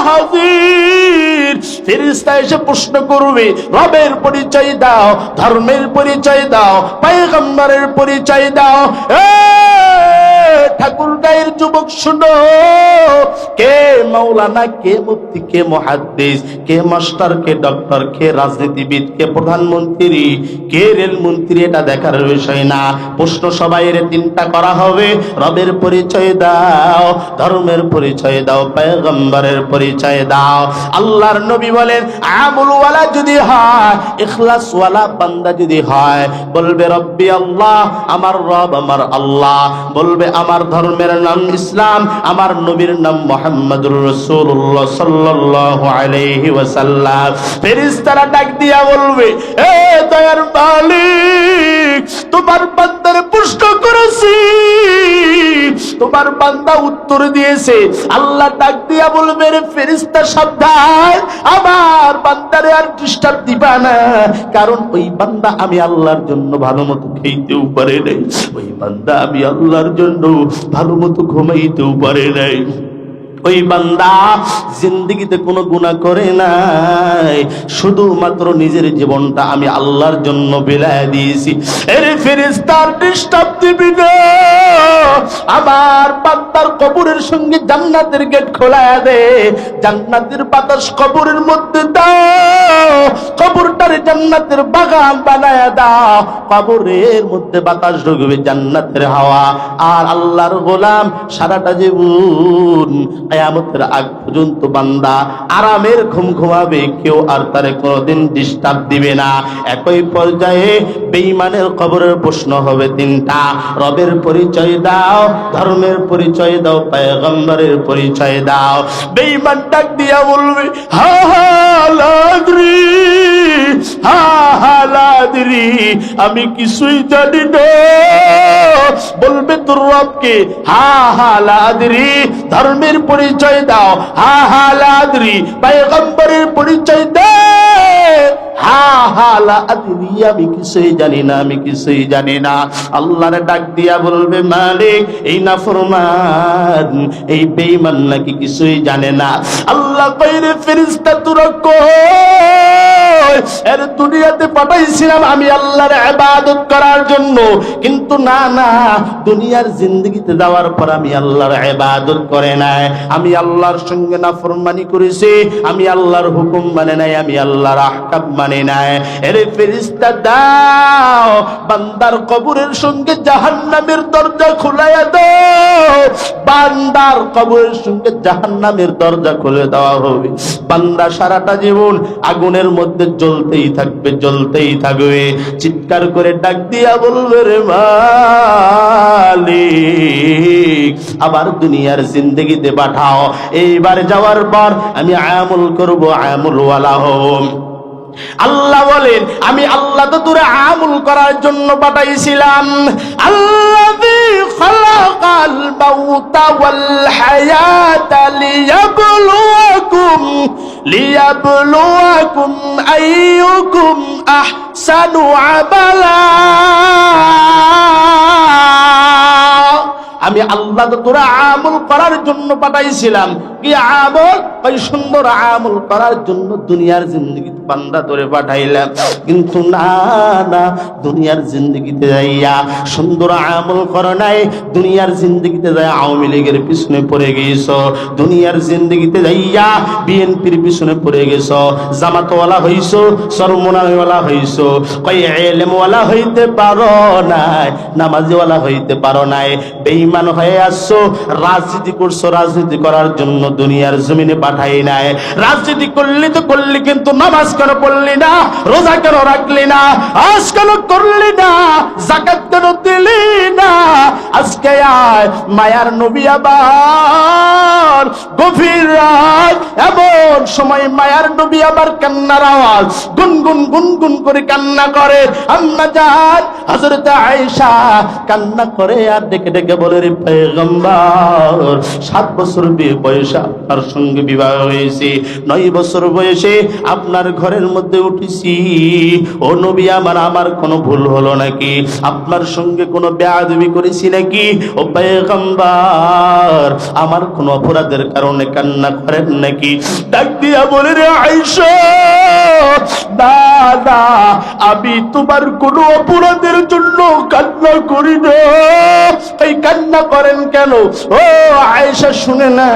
হাজির, ফেরেশতা এসে প্রশ্ন করবে, রবের পরিচয় দাও, ধর্মের পরিচয় দাও, পয়গম্বরের পরিচয় দাও। ঠাকুর গায়ের যুবক শুনো, কে মাওলানা, কে মুফতি, কে মুহাদ্দিস, কে মাস্টার, কে ডক্টর, কে রাজনীতিবিদ, কে প্রধানমন্ত্রী, কে রেলমন্ত্রী, এটা দেখার বিষয় না। প্রশ্ন সবাইয়ের তিনটা করা হবে, রবের পরিচয় দাও, ধর্মের পরিচয় দাও, পয়গম্বরের পরিচয় দাও। আল্লাহর নবী বলেন, আমল ওয়ালা যদি হয়, ইখলাস ওয়ালা বান্দা যদি হয়, বলবে রব্বি আল্লাহ, আমার রব আমার আল্লাহ, বলবে আমার ধর্মের নাম ইসলাম, আমার নবীর নাম মুহাম্মদুর রাসূলুল্লাহ সাল্লাল্লাহু আলাইহি ওয়াসাল্লাম। ফেরেশতারা ডাক দিয়া বলবে, এ দয়ার মালিক, তোমার বান্দার প্রশ্ন করেছি, তোমার বান্দা উত্তর দিয়েছে। আল্লাহ ডাক দিয়া বলবে, রে ফেরেশতা সাবধান, আমার বান্দারে আর ডিস্টার্ব দিবা না, কারণ ওই বান্দা আমি আল্লাহর জন্য ভালো মতো খেতেও পারে নাই, ওই বান্দা আমি আল্লাহর জন্য ভালো মতো ঘুমাইতেও পারে নাই, ওই বান্দা জিন্দেগিতে কোনো গুনাহ করে নাই, শুধুমাত্র নিজের জীবনটা আমি আল্লাহর জন্য বিলায় দিয়েছি। এর ফেরেশতার ডিস্টার্ব দিবি না, আমার বান্দার কবরের সঙ্গে জান্নাতের গেট খোলায়া দে, জান্নাতের বাতাস কবরের মধ্যে দাও, কবরটারে জান্নাতের বাগান বানায়া দাও, কবরের মধ্যে বাতাস ঢুকবে জান্নাতের হাওয়া। আর আল্লাহর গোলাম সারাটা জীবন কিয়ামতের আগ পর্যন্ত বান্দা আরামের ঘুম ঘুমাবে, কেউ আর তারে কোনোদিন ডিস্টার্ব দিবে না। একই পর্যায়ে বেঈমানের কবরের প্রশ্ন হবে তিনটা, রবের পরিচয় দাও, ধর্মের পরিচয় দাও, পয়গম্বরের পরিচয় দাও। বেঈমান ডাক দিয়া বলবে, হা হা লাদ্রি, হা হা লাদ্রি, আমি কিছুই জানি না। বলবে তোর রবকে, হা হা লাদ্রি, ধর্মের পরিচয় দাও, হা হা লাদ্রি, পয়গম্বরের পরিচয় দে, হা হা লাদ্রি, আমি কিছুই জানি না, আমি কিছুই জানি না। আল্লাহর ডাক দিয়া বলবে, মালিক, এই নাফরমান, এই বেঈমান নাকি কিছুই জানে না। আল্লাহ কইরে, ফেরেশতা তোরা কই, এর দুনিয়াতে পাঠাইছিলাম আমি আল্লাহর ইবাদত করার জন্য, কিন্তু না না, দুনিয়ার জিন্দেগিতে যাওয়ার পর আমি আল্লাহর ইবাদত করে নাই, আমি আল্লাহর সঙ্গে নাফরমানি করেছি, আমি আল্লাহর হুকুম মানে নাই, আমি আল্লাহর আহকাম মানে নাই। এরে ফেরেশতা দাও, বান্দার কবরের সঙ্গে জাহান্নামের দরজা খুলাইয়া দাও, বান্দার কবরের সঙ্গে জাহান্নামের দরজা খুলে দেওয়া হবে। বান্দা সারাটা জীবন আগুনের মধ্যে জ্বলতেই থাকবে, জ্বলতেই থাকবে। চিৎকার করে ডাক দিয়া বলবে, রে মালিক, আবার দুনিয়ার জিন্দেগিতে পাঠাও, এইবার যাওয়ার পর আমি আমল করব, আমল ওয়ালা হব। আল্লাহ বলেন, আমি আল্লাহ তো তোরে আমল করার জন্য পাঠাইছিলাম। আল্লাযী খালাকাল মাউতা ওয়াল হায়াতা লিয়াবলুয়াকুম আইয়ুকুম আহসানু আমালা। আমি আল্লাহ তো তোরা আমল করার জন্য পাঠাইছিলাম। কি আমল? ওই সুন্দর আমল করার জন্য দুনিয়ার জিন্দগিতে বান্দা তোরে পাঠাইলাম, কিন্তু না না, দুনিয়ার জিন্দগিতে যাইয়া সুন্দর আমল করো নাই, দুনিয়ার জিন্দগিতে যাই আওয়ামী লীগের পিছনে পড়ে গেছ, দুনিয়ার জিন্দগিতে যাইয়া বিএনপির পিছনে পড়ে গেছ, জামাতওয়ালা হইছ, সরমনাওয়ালা হইছ, কই এলেমওয়ালা হইতে পারো নাই, নামাজিওয়ালা হইতে পারো নাই, বেঈমান হয়ে আসছো, রাজনীতি করছো, রাজনীতি করার জন্য দুনিয়ার জমিনে পাঠাই নাই। রাজনীতি করলি তো করলি, কিন্তু নামাজ কেন পড়লি না, রোজা কেন রাখলি না, হজ কেন করলি না, যাকাত কেন দিলি না? আজকে আয় মায়ার নবী আবার গভীর রাত, এমন সময় মায়ার নবী আবার কান্নার আওয়াজ, গুনগুন গুনগুন করে কান্না করে। আম্মা জান হযরত আয়েশা কান্না করে আর ডেকে ডেকে বলে, রে পয়গম্বর, 7 বছর বয়সে আপনার সঙ্গে বিবাহ হয়েছে, 9 বছর বয়সে আপনার ঘরের মধ্যে উঠেছি। ও নবী আমার, আমার কোনো ভুল হলো নাকি? আপনার সঙ্গে কোনো বেয়াদবি করেছি নাকি? ও পয়গম্বর, আমার কোনো অপরাধ অপরাধের কারণে কান্না করেন নাকি? ডাক দিয়া বলে, রে আয়েশা, না না, আমি তোমার কোনো অপরাধের জন্য কান্না করি না। এই কান্না করেন কেন? ও আয়েশা, শুনে না,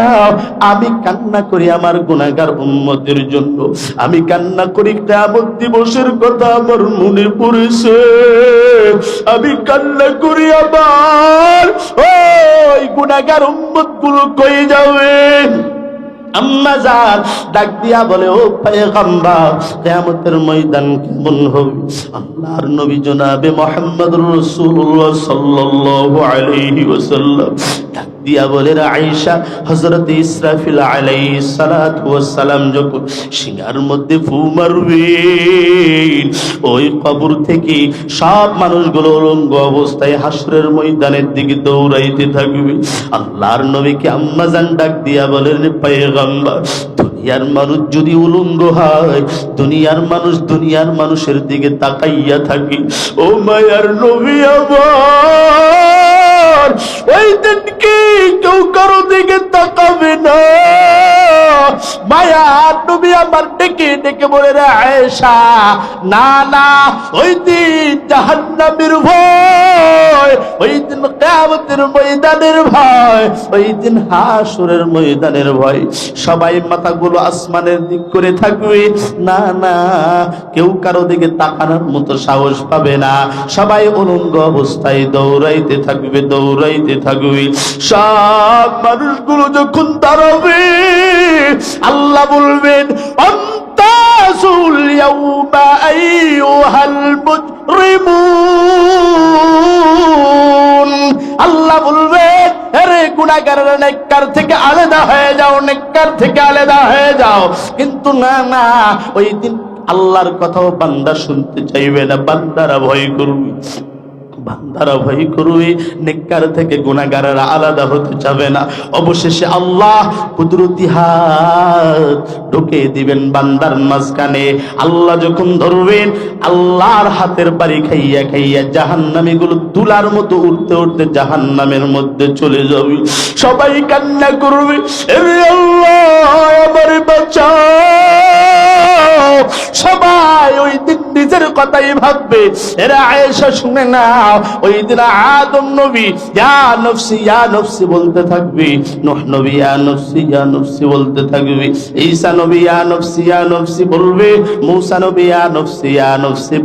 আমি কান্না করি আমার গুনাহগার উম্মতের জন্য। আমি কান্না করি কিয়ামত দিবসের কথা আমার মনে পড়েছে। আমি কান্না করি আবার ওই গুনাহগার উম্মত গুলো কই যাবে। আম্মা জান ডাক দিয়া বলে, ও পয়গম্বর, কিয়ামতের ময়দান কেমন হবে? আল্লাহর নবী জনাবে মুহাম্মদুর রাসূলুল্লাহ সাল্লাল্লাহু আলাইহি ওয়াসাল্লাম ডাক দিয়া বলে, আয়েশা, হযরত ইসরাফিল আলাইহিস সালাতু ওয়াস সালাম যখন সিংহার মধ্যে ফু মারবে, ওই কবর থেকে সব মানুষগুলো উলঙ্গ অবস্থায় হাসরের ময়দানের দিকে দৌড়াইতে থাকবে। আল্লাহর নবীকে আম্মা জান ডাক দিয়া বলেন, পয়গম্বর, দুনিয়ার মানুষ যদি উলঙ্গ হয়, দুনিয়ার মানুষের দিকে তাকাইয়া থাকি, ও মায়ার নবী আমার, ওই দিন কি কেউ কারো দিকে তাকাবে না? মায়ার নবী আমার ডেকে ডেকে বলে, রে আয়েশা, না না, ওই দিন জাহান্নামের ভয়, ওই দিন কিয়ামতের ময়দানের ভয়, ওই দিন হাসরের ময়দানের ভয়। সবাই মাথাগুলো আসমানের দিক করে থাকবে, না না, কেউ কারো দিকে তাকানোর মতো সাহস পাবে না। সবাই উলঙ্গ অবস্থায় দৌড়াইতে থাকবে, দৌড়াইতে থাকবে। সব মানুষগুলো যখন দাঁড়াবে, আল্লাহ বলবেন, আমতাজুল ইয়াউমা আইয়ুহাল মুজরিমুন। আল্লাহ বলবেন, আরে গুনাহগাররা নেককার থেকে আলাদা হয়ে যাও, নেককার থেকে আলাদা হয়ে যাও। কিন্তু না না, ওই দিন আল্লাহর কথাও বান্দা শুনতে চাইবে না, বান্দারা ভয় করবে, বান্দারা ভয় করবে, নেককার থেকে গুনাহগাররা আলাদা হতে চাবে না। অবশেষে আল্লাহ কুদরতি হাত ঢুকে দিবেন বান্দার মাঝখানে। আল্লাহ যখন ধরবেন, আল্লাহর হাতের বাড়ি খাইয়া খাইয়া জাহান্নামীগুলো তুলার মতো উঠতে উঠতে জাহান্নামের মধ্যে চলে যাবে। সবাই কান্না করবে, এ আল্লাহ আমারে বাঁচাও। সবাই ওই দিন নিজের কথাই ভাববে। এরা আয়েশা, শুনে না, ওই দিন আদম নবী ইয়া নফসি ইয়া নফসি বলতে থাকবে, নূহ নবী ইয়া নফসি ইয়া নফসি বলতে থাকবে, ঈসা নবী ইয়া নফসি ইয়া নফসি বলবে, মূসা নবী ইয়া নফসি ইয়া নফসি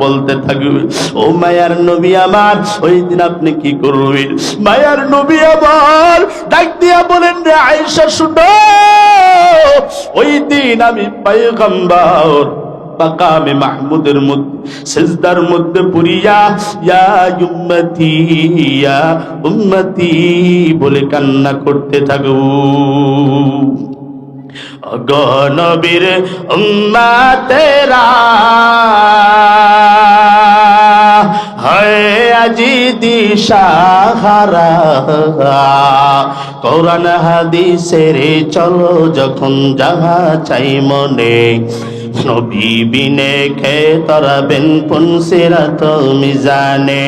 বলতে থাকবে। ও মায়ার নবী আমার, ওই দিন আপনি কি করবেন? মায়ার নবী আমার ডাক দিয়া বলেন, রে আয়েশা, শুনো, ওই দিন আমি পয়গম্বর মাকামে মাহমুদের মধ্যে সিজদার মধ্যে পড়িয়া ইয়া উম্মতি ইয়া উম্মতি বলে কান্না করতে থাকব। ওগো নবীর উম্মতেরা, হয় আজি দিশাহারা, কোরআন হাদিসের চলো যখন যাহা চাই মনে, নবী বিনে খে তরাবেন পুনসিরাত মিজানে,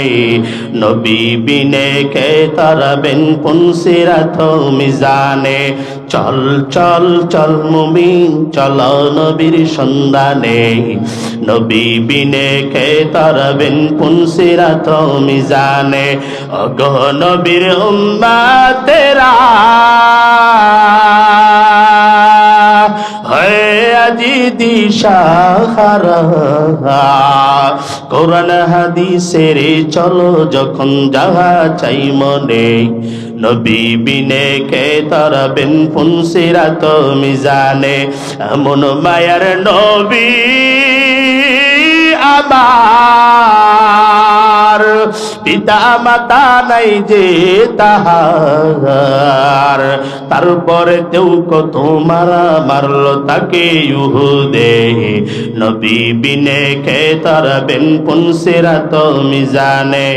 নবী বিনে খে তরাবেন পুনসিরাত মিজানে। চল চল চল মুমিন, চল নবীর সন্ধানে, নবী বিনে খে তরাবেন পুনসিরাত মিজানে। ওগো নবীর উম্মতেরা, আজি দিশাহারা, কোরআন হাদিসের চলো যখন যাহা চাই মনে, নবী বিনে কে তরাবেন পুনসিরাত মিজানে। এমন মায়ার নবী আমার, পিতা মাতা নাই যে তাহার, তারপরে কেউ কত মারলো তাকে ইহুদে, নবী বিনে কে তরাবেন পুনসিরাত মিজানে,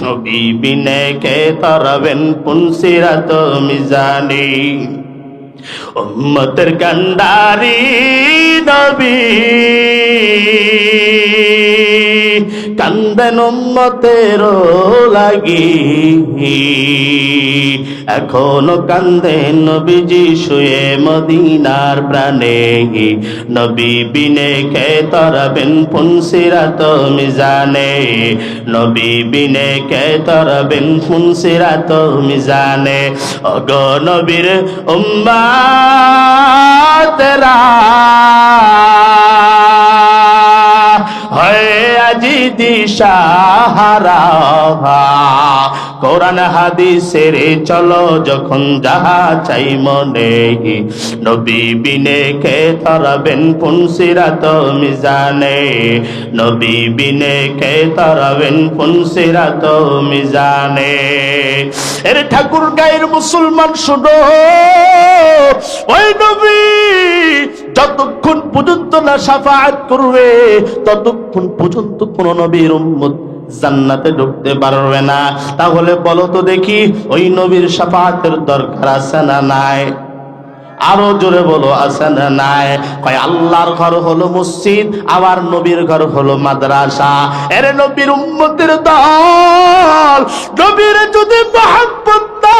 নবী বিনে কে তরাবেন পুনসিরাত মিজানে। উম্মতের কান্ডারি নবী, কান্দেন উম্মতের লাগি, এখনো কান্দেন নবীজি শুয়ে মদিনার প্রাণে। নবী বিনে কে তরবেন পুনসিরাত মিজানে, নবী বিনে কে তরবেন পুনসিরাত মিজানে। ওগো নবীর উম্মতেরা হয় আজি দিশাহারা, কোরআন হাদিসের চলো যখন যাহা চাই মনে, নবী বিনে কে তরবেন পুনসিরাত মিজানে, নবী বিনে কে তরবেন পুনসিরাত মিজানে। এর ঠাকুর গায়ের মুসলমান শুনো, ওই নবী যতক্ষণ পর্যন্ত না শাফাআত করবে ততক্ষণ পর্যন্ত কোন নবীর উম্মত জান্নাতে ঢুকতে পারবে না। তাহলে বলো তো দেখি, ওই নবীর শাফাআতের দরকার আছে না নাই? আরো জোরে বলো, আছে না নাই? কয় আল্লাহর ঘর হলো মসজিদ, আবার নবীর ঘর হলো মাদ্রাসা। এর নবীর উম্মতের দল, নবীর যদি মহব্বত না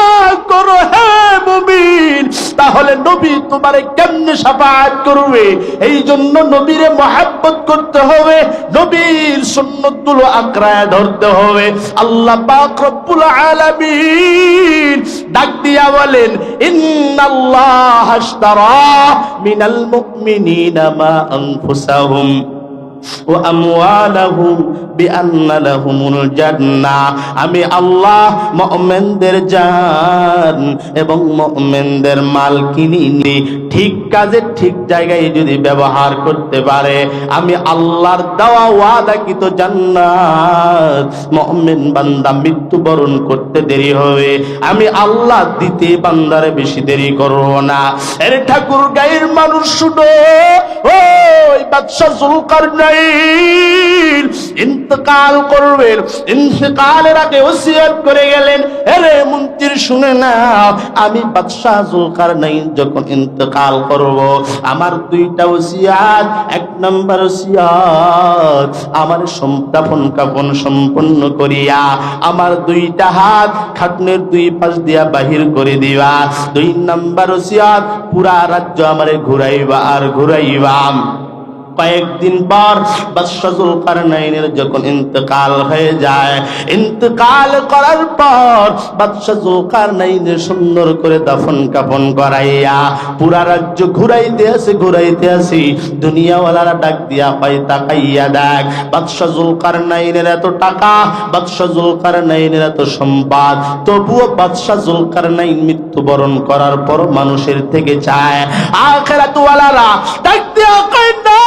করো হে মুমিন, তাহলে নবী তোমারে কেমনে শাফাআত করবে? এই জন্য নবীরে মহব্বত করতে হবে, নবীর সুন্নতগুলো আঁকড়ায় ধরতে হবে। আল্লাহ পাক রব্বুল আলামিন ডাক দিয়া বলেন, ইন্নাল্লাহ আশতারা মিনাল মুমিনিনা মা আনফুসাহুম ওয়া আমওয়ালাহুম বিআন্না লাহুমুল জান্নাহ। আমি আল্লাহ মুমিনদের জান এবং মুমিনদের মাল কিনি, ঠিক কাজে ঠিক জায়গায় যদি ব্যবহার করতে পারে, আমি আল্লাহর দেওয়া ওয়াদাকৃত জান্নাত মুমিন বান্দা মৃত্যুবরণ করতে দেরি হবে, আমি আল্লাহ দিতে বান্দারে বেশি দেরি করব না। এর ঠাকুর গায়ের মানুষ শুনো, ওই বাদশা জুলকারনাইন ইন্তেকাল করবেন, ইন্তেকালের আগে ওসিয়ত করে গেলেন, আরে মন্ত্রী শুনে না, আমি বাদশা জুলকারনাইন যখন ইন্তেকাল করব, আমার দুইটা ওসিয়ত। এক নম্বর ওসিয়ত, আমার দাফন কাফন সম্পন্ন করিয়া আমার দুইটা হাত খাটনের দুই পাশ দিয়া বাহির করে দিবা। দুই নম্বর ওসিয়ত, পুরা রাজ্য আমারে ঘুরাইবা আর ঘুরাইবা। কয়েকদিন পর বাদশা জুলকারনাইনের যখন ইন্তেকাল হয়ে যায়, ইন্তেকাল করার পর বাদশা জুলকারনাইনের সুন্দর করে দাফন কাফন করাইয়া পুরা রাজ্য ঘুরাইতে আসি। দুনিয়াওয়ালারা ডাক দিয়া পাই, তাকাইয়া দেখ, বাদশা জুলকারনাইনের এত টাকা, বাদশা জুলকারনাইনের এত সম্পদ, তবুও বাদশা জুলকারনাইন মৃত্যুবরণ করার পর মানুষের থেকে চায়। আখিরাতওয়ালারা ডাক দিয়া কয় না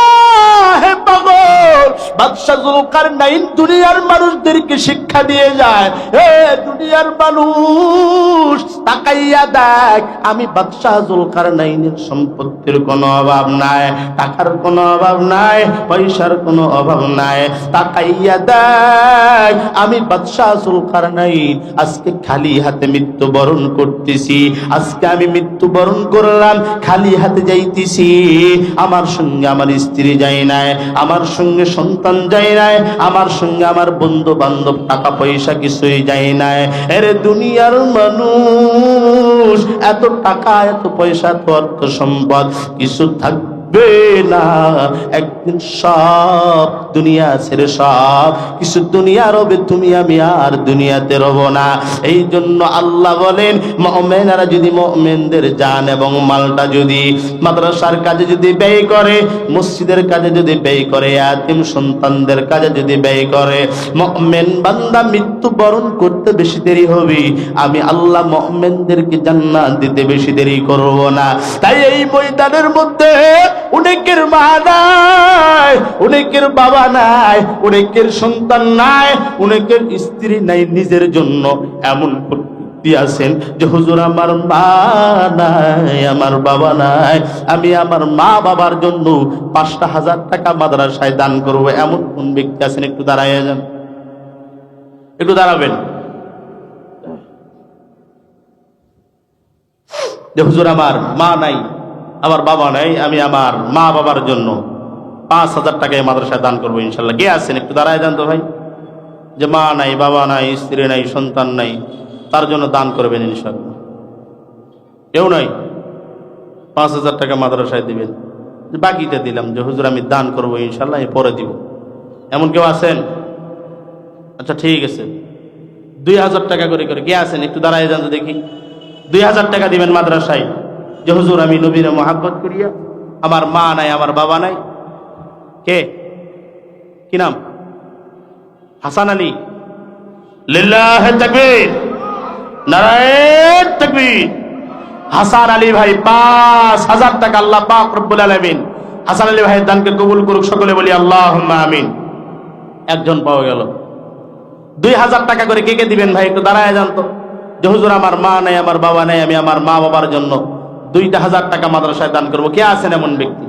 হে পাগল, বাদশা জুলকারনাইন দুনিয়ার মানুষদেরকে শিক্ষা দিয়ে যায়, হে দুনিয়ার মানুষ তাকাইয়া দেখ, আমি বাদশা জুলকারনাইনের সম্পত্তির কোনো অভাব নাই, টাকার কোনো অভাব নাই, পয়সার কোনো অভাব নাই, তাকাইয়া দেখ, আমি বাদশা জুলকারনাইন আজকে খালি হাতে মৃত্যুবরণ করতেছি, আজকে আমি মৃত্যুবরণ করলাম, খালি হাতে যাইতেছি, আমার সঙ্গে আমার স্ত্রী যায় নাই, আমার সঙ্গে সন্তান যায় নাই, আমার সঙ্গে আমার বন্ধু বান্ধব টাকা পয়সা কিছুই যায় নাই। এরে দুনিয়ার মানুষ, এত টাকা এত পয়সা এত অর্থ সম্পদ কিছু থাকবে না, একদিন সব দুনিয়া ছেড়ে সব কিছু দুনিয়ার হবে, তুমি আমি আর দুনিয়াতে রব না। এই জন্য আল্লাহ বলেন, মুমিনেরা যদি মুমিনদের জান এবং মালটা যদি মাদ্রাসার কাজে যদি ব্যয় করে, মসজিদের কাজে যদি ব্যয় করে, ইয়াতীম সন্তানদের কাজে যদি ব্যয় করে, মুমিন বান্দা মৃত্যুবরণ করতে বেশি দেরি হবে, আমি আল্লাহ মুমিনদেরকে জান্নাত দিতে বেশি দেরি করব না। তাই এই ময়দানের মধ্যে অনেকের মা নাই, অনেকের বাবা নাই, অনেকের সন্তান নাই, অনেকের স্ত্রী নাই, নিজের জন্য এমন আছেন যে হুজুর আমার মা নাই, আমার বাবা নাই, আমি আমার মা বাবার জন্য ৫,০০০ টাকা মাদ্রাসায় দান করব, এমন কোন ব্যক্তি আছেন? একটু দাঁড়াইয়া যান, একটু দাঁড়াবেন। যে হুজুর আমার মা নাই, আমার বাবা নাই, আমি আমার মা বাবার জন্য 5,000 টাকা এই মাদ্রাসায় দান করবো ইনশাল্লাহ। কে আছেন একটু দাঁড়ায় যান তো ভাই, যে মা নাই, বাবা নাই, স্ত্রী নাই, সন্তান নাই, তার জন্য দান করবেন ইনশাল্লাহ। কেউ নাই? 5,000 টাকা মাদ্রাসায় দিবেন, যে বাকিটা দিলাম যে হুজুর আমি দান করবো ইনশাল্লাহ, পরে দিব, এমন কেউ আছেন? আচ্ছা ঠিক আছে, 2,000 টাকা করে করে কে আছেন একটু দাঁড়ায় যান তো দেখি। 2,000 টাকা দিবেন মাদ্রাসায়, যে হুজুর আমি নবীরে মহাব্বত করিয়া, আমার মা নাই, আমার বাবা নাই। কে? কি নাম? হাসান আলী। লিল্লাহে তাকবীর, নারায়ে তাকবীর। হাসান আলী ভাই 5,000 টাকা আল্লাহ পাক রব্বুল আলামিন হাসান আলী ভাইয়ের দানকে কবুল করুক, সকলে বলি আল্লাহুম্মা আমিন। একজন পাওয়া গেল। 2,000 টাকা করে কে কে দিবেন ভাই একটু দাঁড়ায় যান তো, যে হুজুর আমার মা নাই, আমার বাবা নাই, আমি আমার মা বাবার জন্য 2,000 টাকা মাদ্রাসায় দান করবো। কে আছেন এমন ব্যক্তি?